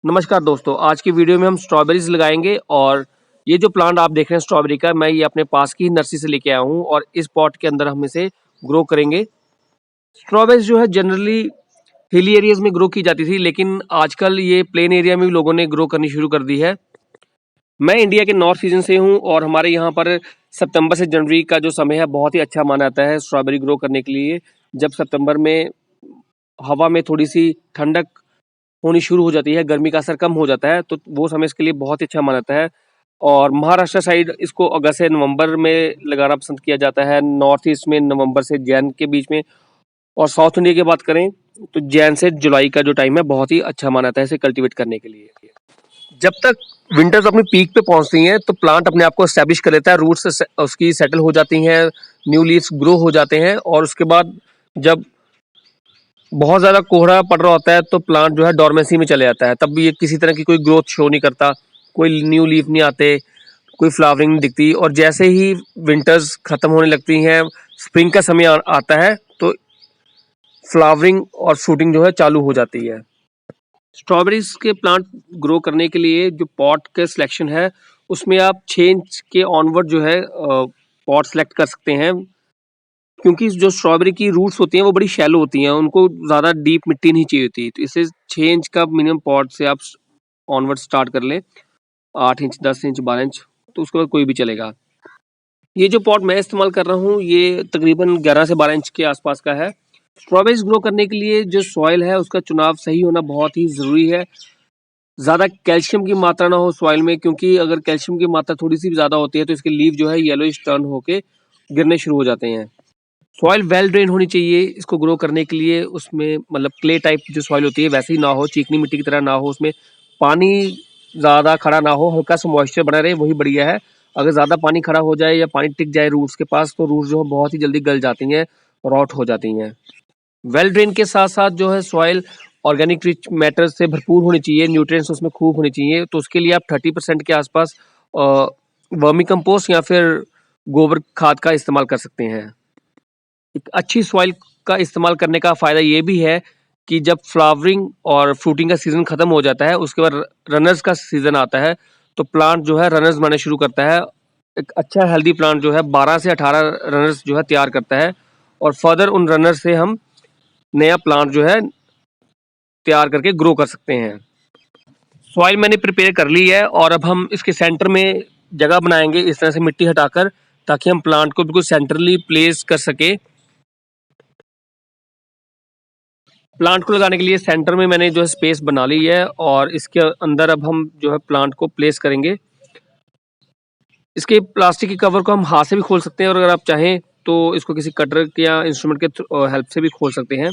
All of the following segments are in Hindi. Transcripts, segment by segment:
नमस्कार दोस्तों, आज की वीडियो में हम स्ट्रॉबेरीज लगाएंगे और ये जो प्लांट आप देख रहे हैं स्ट्रॉबेरी का, मैं ये अपने पास की नर्सरी से लेके आया हूँ और इस पॉट के अंदर हम इसे ग्रो करेंगे। स्ट्रॉबेरीज जो है जनरली हिली एरियाज में ग्रो की जाती थी, लेकिन आजकल ये प्लेन एरिया में भी लोगों ने ग्रो करनी शुरू कर दी है। मैं इंडिया के नॉर्थ रीजन से हूँ और हमारे यहाँ पर सितंबर से जनवरी का जो समय है बहुत ही अच्छा माना जाता है स्ट्रॉबेरी ग्रो करने के लिए। जब सितंबर में हवा में थोड़ी सी ठंडक होनी शुरू हो जाती है, गर्मी का असर कम हो जाता है, तो वो समय इसके लिए बहुत ही अच्छा माना जाता है। और महाराष्ट्र साइड इसको अगस्त से नवंबर में लगाना पसंद किया जाता है, नॉर्थ ईस्ट में नवंबर से जैन के बीच में, और साउथ इंडिया की बात करें तो जैन से जुलाई का जो टाइम है बहुत ही अच्छा माना जाता है इसे कल्टीवेट करने के लिए। जब तक विंटर्स अपनी पीक पे पहुंचती हैं तो प्लांट अपने आप को एस्टेब्लिश कर लेता है, रूट्स उसकी सेटल हो जाती हैं, न्यू लीव्स ग्रो हो जाते हैं, और उसके बाद जब बहुत ज़्यादा कोहरा पड़ रहा होता है तो प्लांट जो है डोरमेंसी में चले जाता है। तब भी ये किसी तरह की कोई ग्रोथ शो नहीं करता, कोई न्यू लीफ नहीं आते, कोई फ्लावरिंग नहीं दिखती। और जैसे ही विंटर्स खत्म होने लगती हैं, स्प्रिंग का समय आता है तो फ्लावरिंग और फ्रूटिंग जो है चालू हो जाती है। स्ट्रॉबेरीज के प्लांट ग्रो करने के लिए जो पॉट का सिलेक्शन है उसमें आप 6 इंच के ऑनवर्ड जो है पॉट सेलेक्ट कर सकते हैं, क्योंकि जो स्ट्रॉबेरी की रूट्स होती हैं वो बड़ी शैलो होती हैं, उनको ज़्यादा डीप मिट्टी नहीं चाहिए होती। तो इसे 6 इंच का मिनिमम पॉट से आप ऑनवर्ड स्टार्ट कर लें, 8 इंच, 10 इंच, 12 इंच, तो उसके बाद कोई भी चलेगा। ये जो पॉट मैं इस्तेमाल कर रहा हूँ ये तकरीबन 11 से 12 इंच के आसपास का है। स्ट्रॉबेरीज ग्रो करने के लिए जो सॉइल है उसका चुनाव सही होना बहुत ही ज़रूरी है। ज़्यादा कैल्शियम की मात्रा ना हो सॉइल में, क्योंकि अगर कैल्शियम की मात्रा थोड़ी सी भी ज़्यादा होती है तो इसके लीव जो है येलोइश टर्न होके गिरने शुरू हो जाते हैं। सॉइल वेल ड्रेन होनी चाहिए इसको ग्रो करने के लिए, उसमें मतलब क्ले टाइप जो सॉइल होती है वैसे ही ना हो, चिकनी मिट्टी की तरह ना हो, उसमें पानी ज़्यादा खड़ा ना हो, हल्का सा मॉइस्चर बना रहे, वही बढ़िया है। अगर ज़्यादा पानी खड़ा हो जाए या पानी टिक जाए रूट्स के पास तो रूट्स जो है बहुत ही जल्दी गल जाती हैं, रॉट हो जाती हैं। वेल ड्रेन के साथ साथ जो है सॉइल ऑर्गेनिक रिच मैटर से भरपूर होनी चाहिए, न्यूट्रिएंट्स उसमें खूब होनी चाहिए। तो उसके लिए आप 30% के आसपास वर्मी कंपोस्ट या फिर गोबर खाद का इस्तेमाल कर सकते हैं। एक अच्छी सॉइल का इस्तेमाल करने का फ़ायदा ये भी है कि जब फ्लावरिंग और फ्रूटिंग का सीज़न ख़त्म हो जाता है उसके बाद रनर्स का सीज़न आता है, तो प्लांट जो है रनर्स बनाने शुरू करता है। एक अच्छा हेल्दी प्लांट जो है 12 से 18 रनर्स जो है तैयार करता है, और फर्दर उन रनर्स से हम नया प्लांट जो है तैयार करके ग्रो कर सकते हैं। सॉइल मैंने प्रिपेयर कर ली है और अब हम इसके सेंटर में जगह बनाएंगे इस तरह से मिट्टी हटाकर, ताकि हम प्लांट को बिल्कुल सेंट्रली प्लेस कर सके। प्लांट को लगाने के लिए सेंटर में मैंने जो है स्पेस बना ली है और इसके अंदर अब हम जो है प्लांट को प्लेस करेंगे। इसके प्लास्टिक के कवर को हम हाथ से भी खोल सकते हैं और अगर आप चाहें तो इसको किसी कटर के या इंस्ट्रूमेंट के हेल्प से भी खोल सकते हैं।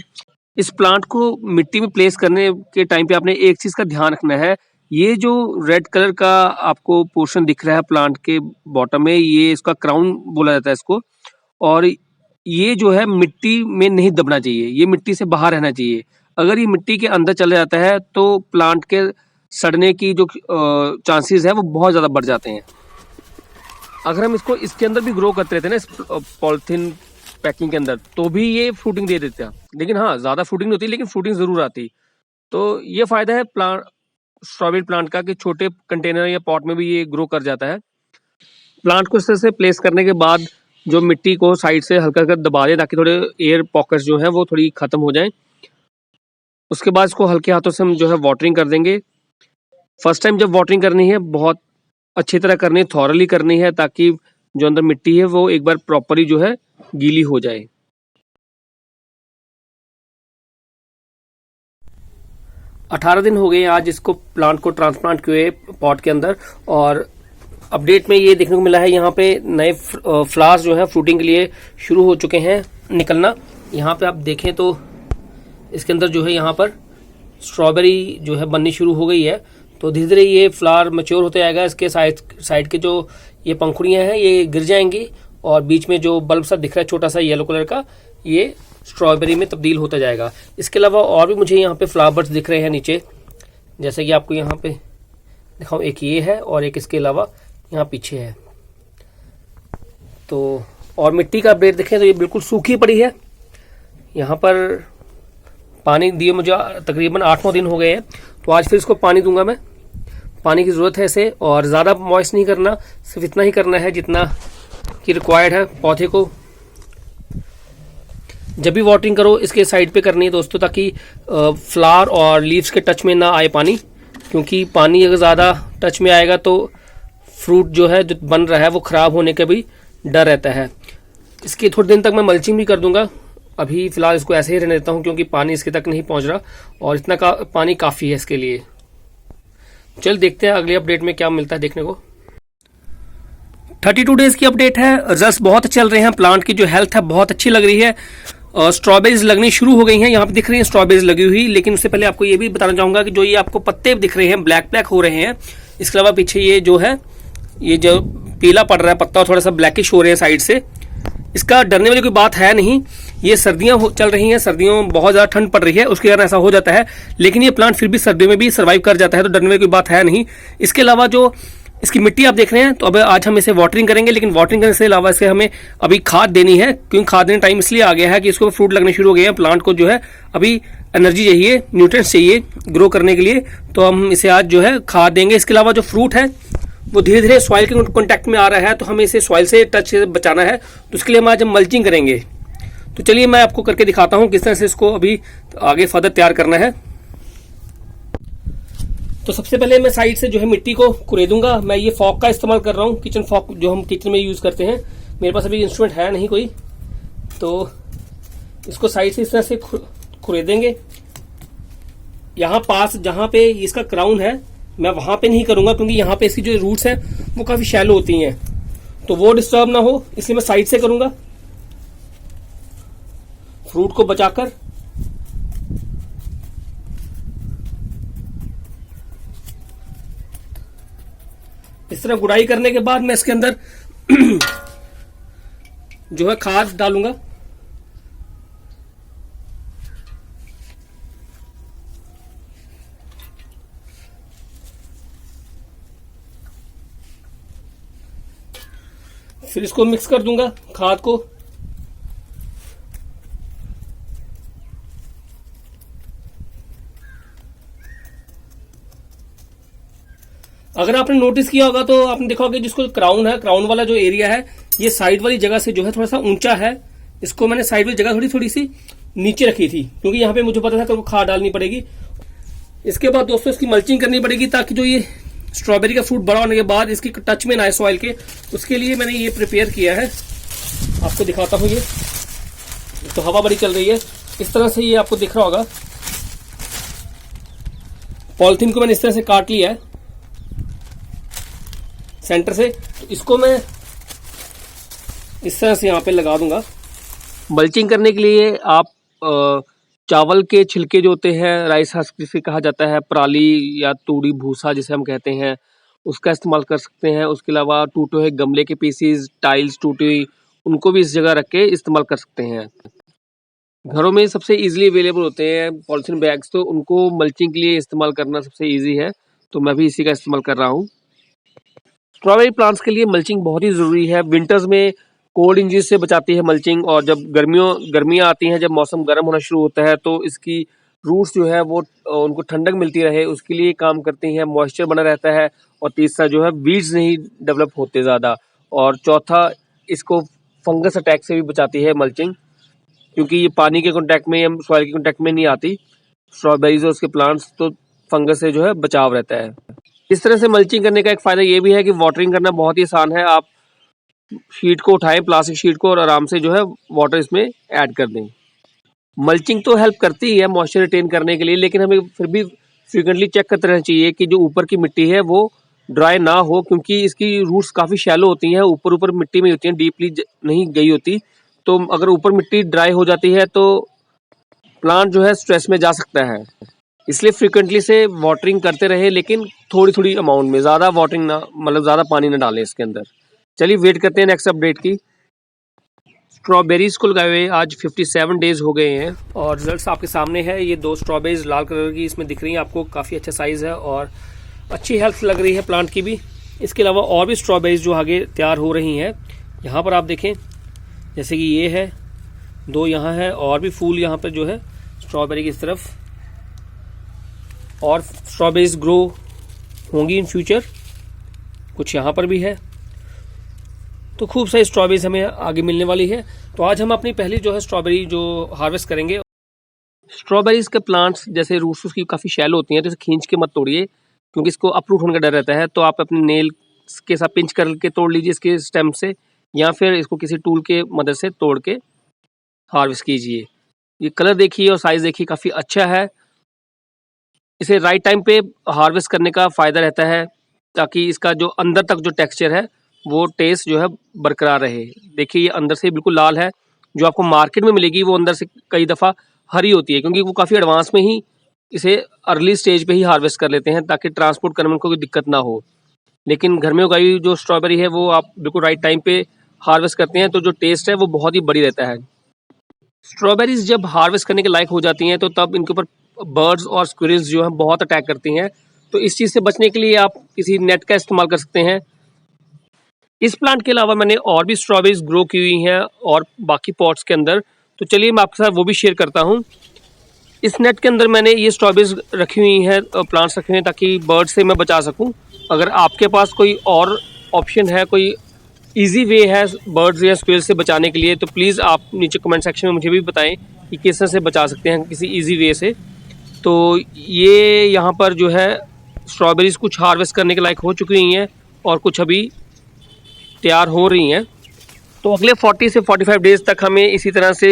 इस प्लांट को मिट्टी में प्लेस करने के टाइम पे आपने एक चीज़ का ध्यान रखना है, ये जो रेड कलर का आपको पोर्शन दिख रहा है प्लांट के बॉटम में, ये इसका क्राउन बोला जाता है इसको, और ये जो है मिट्टी में नहीं दबना चाहिए, ये मिट्टी से बाहर रहना चाहिए। अगर ये मिट्टी के अंदर चला जाता है तो प्लांट के सड़ने की जो चांसेस है वो बहुत ज़्यादा बढ़ जाते हैं। अगर हम इसको इसके अंदर भी ग्रो करते रहते हैं ना, इस पॉलिथीन पैकिंग के अंदर, तो भी ये फ्रूटिंग दे देता है। लेकिन हाँ, ज़्यादा फ्रूटिंग नहीं होती, लेकिन फ्रूटिंग ज़रूर आती। तो ये फ़ायदा है प्लांट स्ट्रॉबेरी प्लांट का कि छोटे कंटेनर या पॉट में भी ये ग्रो कर जाता है। प्लांट को इस तरह से प्लेस करने के बाद जो मिट्टी को साइड से हल्का हल्का दबा दें ताकि थोड़े एयर पॉकेट्स जो हैं वो थोड़ी ख़त्म हो जाएं। उसके बाद इसको हल्के हाथों से हम जो है वाटरिंग कर देंगे। फर्स्ट टाइम जब वाटरिंग करनी है बहुत अच्छी तरह करनी है, थॉरली करनी है, ताकि जो अंदर मिट्टी है वो एक बार प्रॉपरली जो है गीली हो जाए। 18 दिन हो गए आज इसको प्लांट को ट्रांसप्लांट किए पॉट के अंदर, और अपडेट में ये देखने को मिला है यहाँ पे नए फ्लावर्स जो है फ्रूटिंग के लिए शुरू हो चुके हैं निकलना। यहाँ पे आप देखें तो इसके अंदर जो है यहाँ पर स्ट्रॉबेरी जो है बननी शुरू हो गई है। तो धीरे धीरे ये फ्लावर मैच्योर होते जाएगा, इसके साइड के जो ये पंखुड़ियाँ हैं ये गिर जाएंगी और बीच में जो बल्ब सा दिख रहा है छोटा सा येलो कलर का, ये स्ट्रॉबेरी में तब्दील होता जाएगा। इसके अलावा और भी मुझे यहाँ पे फ्लावर्स दिख रहे हैं नीचे, जैसे कि आपको यहाँ पे दिखाऊँ, एक ये है और एक इसके अलावा यहाँ पीछे है। तो और मिट्टी का अपडेट देखें तो ये बिल्कुल सूखी पड़ी है। यहाँ पर पानी दिए मुझे तकरीबन 8-9 दिन हो गए हैं, तो आज फिर इसको पानी दूंगा मैं। पानी की ज़रूरत है इसे, और ज़्यादा मॉइस्ट नहीं करना, सिर्फ इतना ही करना है जितना कि रिक्वायर्ड है पौधे को। जब भी वाटरिंग करो इसके साइड पे करनी है दोस्तों, ताकि फ्लावर और लीव्स के टच में ना आए पानी, क्योंकि पानी अगर ज़्यादा टच में आएगा तो फ्रूट जो है जो बन रहा है वो ख़राब होने का भी डर रहता है। इसके थोड़े दिन तक मैं मल्चिंग भी कर दूंगा। अभी फ़िलहाल इसको ऐसे ही रहने देता हूँ क्योंकि पानी इसके तक नहीं पहुँच रहा, और इतना पानी काफ़ी है इसके लिए। चल देखते हैं अगले अपडेट में क्या मिलता है देखने को। 32 डेज़ की अपडेट है। रिजल्ट्स बहुत चल रहे हैं, प्लांट की जो हेल्थ है बहुत अच्छी लग रही है। स्ट्रॉबेरीज लगनी शुरू हो गई हैं, यहाँ पे दिख रही हैं स्ट्रॉबेरीज लगी हुई। लेकिन उससे पहले आपको ये भी बताना चाहूंगा कि जो ये आपको पत्ते दिख रहे हैं ब्लैक ब्लैक हो रहे हैं, इसके अलावा पीछे ये जो है, ये जो पीला पड़ रहा है पत्ता और थोड़ा सा ब्लैकिश हो रहे हैं साइड से, इसका डरने वाली कोई बात है नहीं। ये सर्दियां चल रही हैं, सर्दियों में बहुत ज़्यादा ठंड पड़ रही है, उसके कारण ऐसा हो जाता है। लेकिन ये प्लांट फिर भी सर्दियों में भी सर्वाइव कर जाता है, तो डरने वाली कोई बात है नहीं। इसके अलावा जो इसकी मिट्टी आप देख रहे हैं, तो अब आज हम इसे वाटरिंग करेंगे, लेकिन वाटरिंग करने से अलावा इसे हमें अभी खाद देनी है, क्योंकि खाद देने टाइम इसलिए आ गया है कि इसको फ्रूट लगने शुरू हो गए हैं। प्लांट को जो है अभी एनर्जी चाहिए, न्यूट्रिएंट्स चाहिए ग्रो करने के लिए, तो हम इसे आज जो है खाद देंगे। इसके अलावा जो फ्रूट है वो धीरे धीरे सॉइल के कॉन्टैक्ट में आ रहा है, तो हमें इसे सॉइल से टच से बचाना है, तो इसके लिए हम आज मल्चिंग करेंगे। तो चलिए मैं आपको करके दिखाता हूँ किस तरह से इसको अभी आगे फर्दर तैयार करना है। तो सबसे पहले मैं साइड से जो है मिट्टी को कुरेदूंगा। मैं ये फॉक का इस्तेमाल कर रहा हूँ, किचन फॉक जो हम किचन में यूज करते हैं। मेरे पास अभी इंस्ट्रूमेंट है नहीं कोई, तो इसको साइड से इस तरह से कुरेदेंगे। यहाँ पास जहाँ पे इसका क्राउन है मैं वहां पे नहीं करूंगा, क्योंकि यहाँ पे इसकी जो रूट्स हैं वो काफी शैलो होती हैं, तो वो डिस्टर्ब ना हो, इसलिए मैं साइड से करूंगा फ्रूट को बचाकर। इस तरह गुड़ाई करने के बाद मैं इसके अंदर जो है खाद डालूंगा। फिर इसको मिक्स कर दूंगा खाद को। अगर आपने नोटिस किया होगा तो आपने देखा होगा जिसको क्राउन है, क्राउन वाला जो एरिया है, ये साइड वाली जगह से जो है थोड़ा सा ऊंचा है। इसको मैंने साइड वाली जगह थोड़ी सी नीचे रखी थी, क्योंकि यहाँ पे मुझे पता था कि वो खाद डालनी पड़ेगी। इसके बाद दोस्तों इसकी मल्चिंग करनी पड़ेगी, ताकि जो ये स्ट्रॉबेरी का फ्रूट बड़ा होने के बाद इसकी टच में ना आए सॉइल के। उसके लिए मैंने ये प्रिपेयर किया है, आपको दिखाता हूँ। ये तो हवा बड़ी चल रही है, इस तरह से ये आपको दिख रहा होगा। पॉलिथीन को मैंने इस तरह से काट लिया है सेंटर से, तो इसको मैं इस तरह से यहाँ पे लगा दूंगा। मल्चिंग करने के लिए आप चावल के छिलके जो होते हैं, राइस हस्क जिसे कहा जाता है, पराली या तूड़ी भूसा जिसे हम कहते हैं, उसका इस्तेमाल कर सकते हैं। उसके अलावा टूटे हुए गमले के पीसीज, टाइल्स टूटी हुई, उनको भी इस जगह रख के इस्तेमाल कर सकते हैं। घरों में सबसे इजीली अवेलेबल होते हैं पॉलिथीन बैग्स, तो उनको मल्चिंग के लिए इस्तेमाल करना सबसे ईजी है, तो मैं भी इसी का इस्तेमाल कर रहा हूँ। स्ट्रॉबेरी प्लांट्स के लिए मल्चिंग बहुत ही ज़रूरी है। विंटर्स में कोल्ड इंजरीज से बचाती है मल्चिंग, और जब गर्मियाँ आती हैं, जब मौसम गर्म होना शुरू होता है, तो इसकी रूट्स जो है वो उनको ठंडक मिलती रहे उसके लिए काम करती हैं, मॉइस्चर बना रहता है। और तीसरा जो है वीड्स नहीं डेवलप होते ज़्यादा। और चौथा, इसको फंगस अटैक से भी बचाती है मल्चिंग, क्योंकि ये पानी के कॉन्टैक्ट में या सॉइल के कॉन्टैक्ट में नहीं आती स्ट्रॉबेरीज और उसके प्लांट्स, तो फंगस से जो है बचाव रहता है। इस तरह से मल्चिंग करने का एक फ़ायदा ये भी है कि वाटरिंग करना बहुत ही आसान है। आप शीट को उठाएं, प्लास्टिक शीट को, और आराम से जो है वाटर इसमें ऐड कर दें। मल्चिंग तो हेल्प करती है मॉइस्चर रिटेन करने के लिए, लेकिन हमें फिर भी फ्रीक्वेंटली चेक करते रहना चाहिए कि जो ऊपर की मिट्टी है वो ड्राई ना हो, क्योंकि इसकी रूट्स काफ़ी शैलो होती हैं, ऊपर ऊपर मिट्टी में होती हैं, डीपली नहीं गई होती। तो अगर ऊपर मिट्टी ड्राई हो जाती है तो प्लांट जो है स्ट्रेस में जा सकता है। इसलिए फ्रीक्वेंटली से वाटरिंग करते रहे, लेकिन थोड़ी थोड़ी अमाउंट में, ज़्यादा वाटरिंग ना, मतलब ज़्यादा पानी ना डालें इसके अंदर। चलिए वेट करते हैं नेक्स्ट अपडेट की। स्ट्रॉबेरीज को लगाए हुए आज 57 डेज हो गए हैं, और रिजल्ट्स आपके सामने है। ये 2 स्ट्रॉबेरीज लाल कलर की इसमें दिख रही हैं आपको, काफ़ी अच्छा साइज़ है और अच्छी हेल्थ लग रही है प्लांट की भी। इसके अलावा और भी स्ट्रॉबेरीज जो आगे तैयार हो रही हैं, यहाँ पर आप देखें, जैसे कि ये है, 2 यहाँ है, और भी फूल यहाँ पर जो है स्ट्रॉबेरी की इस तरफ और स्ट्रॉबेरीज ग्रो होंगी इन फ्यूचर। कुछ यहाँ पर भी है, तो खूब सारी स्ट्रॉबेरीज हमें आगे मिलने वाली है। तो आज हम अपनी पहली जो है स्ट्रॉबेरी जो हार्वेस्ट करेंगे। स्ट्रॉबेरीज के प्लांट्स जैसे रूट्स उसकी काफ़ी शैलो होती हैं, तो इसे खींच के मत तोड़िए, क्योंकि इसको अपरूट होने का डर रहता है। तो आप अपने नेल के साथ पिंच करके तोड़ लीजिए इसके स्टेम से, या फिर इसको किसी टूल के मदद से तोड़ के हार्वेस्ट कीजिए। ये कलर देखिए और साइज देखिए, काफ़ी अच्छा है। इसे राइट टाइम पे हार्वेस्ट करने का फ़ायदा रहता है, ताकि इसका जो अंदर तक जो टेक्सचर है वो टेस्ट जो है बरकरार रहे। देखिए ये अंदर से बिल्कुल लाल है, जो आपको मार्केट में मिलेगी वो अंदर से कई दफ़ा हरी होती है, क्योंकि वो काफ़ी एडवांस में ही इसे अर्ली स्टेज पे ही हार्वेस्ट कर लेते हैं, ताकि ट्रांसपोर्ट करने में कोई दिक्कत ना हो। लेकिन घर में उगाई जो स्ट्रॉबेरी है वो आप बिल्कुल राइट टाइम पे हार्वेस्ट करते हैं, तो जो टेस्ट है वो बहुत ही बढ़िया रहता है। स्ट्रॉबेरीज जब हार्वेस्ट करने के लायक हो जाती हैं, तो तब इनके ऊपर बर्ड्स और स्क्विरल्स जो हैं बहुत अटैक करती हैं। तो इस चीज़ से बचने के लिए आप किसी नेट का इस्तेमाल कर सकते हैं। इस प्लांट के अलावा मैंने और भी स्ट्रॉबेरीज ग्रो की हुई हैं और बाकी पॉट्स के अंदर, तो चलिए मैं आपके साथ वो भी शेयर करता हूँ। इस नेट के अंदर मैंने ये स्ट्रॉबेरीज रखी हुई हैं, प्लांट्स रखे हुए हैं, ताकि बर्ड से मैं बचा सकूँ। अगर आपके पास कोई और ऑप्शन है, कोई ईजी वे है बर्ड्स या स्क्विरल से बचाने के लिए, तो प्लीज़ आप नीचे कमेंट सेक्शन में मुझे भी बताएं कि किस तरह से बचा सकते हैं किसी ईजी वे से। तो ये यहाँ पर जो है स्ट्रॉबेरीज कुछ हार्वेस्ट करने के लायक हो चुकी हुई हैं और कुछ अभी तैयार हो रही हैं। तो अगले 40 से 45 डेज़ तक हमें इसी तरह से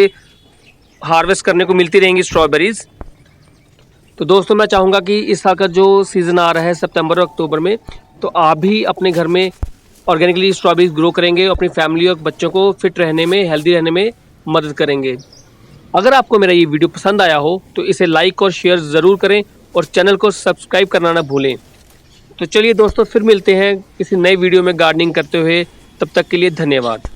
हार्वेस्ट करने को मिलती रहेंगी स्ट्रॉबेरीज़। तो दोस्तों मैं चाहूँगा कि इस साल का जो सीज़न आ रहा है सितंबर और अक्टूबर में, तो आप भी अपने घर में ऑर्गेनिकली स्ट्रॉबेरीज ग्रो करेंगे और अपनी फैमिली और बच्चों को फिट रहने में, हेल्दी रहने में मदद करेंगे। अगर आपको मेरा ये वीडियो पसंद आया हो तो इसे लाइक और शेयर ज़रूर करें और चैनल को सब्सक्राइब करना ना भूलें। तो चलिए दोस्तों, फिर मिलते हैं किसी नए वीडियो में गार्डनिंग करते हुए। तब तक के लिए धन्यवाद।